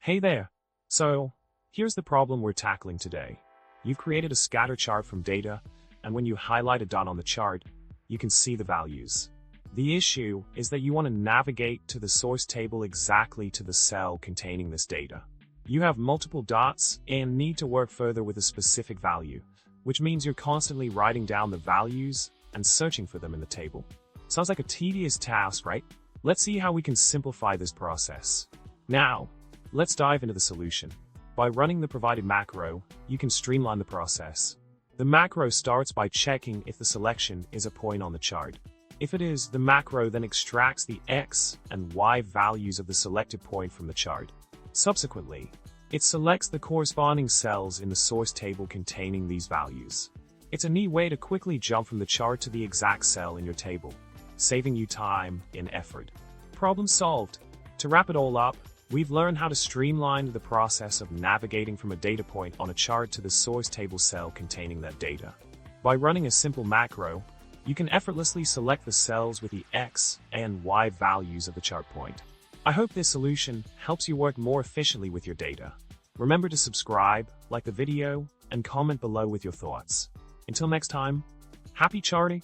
Hey there! So, here's the problem we're tackling today. You've created a scatter chart from data, and when you highlight a dot on the chart, you can see the values. The issue is that you want to navigate to the source table exactly to the cell containing this data. You have multiple dots and need to work further with a specific value, which means you're constantly writing down the values and searching for them in the table. Sounds like a tedious task, right? Let's see how we can simplify this process. Now, let's dive into the solution. By running the provided macro, you can streamline the process. The macro starts by checking if the selection is a point on the chart. If it is, the macro then extracts the X and Y values of the selected point from the chart. Subsequently, it selects the corresponding cells in the source table containing these values. It's a neat way to quickly jump from the chart to the exact cell in your table, saving you time and effort. Problem solved. To wrap it all up, we've learned how to streamline the process of navigating from a data point on a chart to the source table cell containing that data. By running a simple macro, you can effortlessly select the cells with the X and Y values of the chart point. I hope this solution helps you work more efficiently with your data. Remember to subscribe, like the video, and comment below with your thoughts. Until next time, happy charting!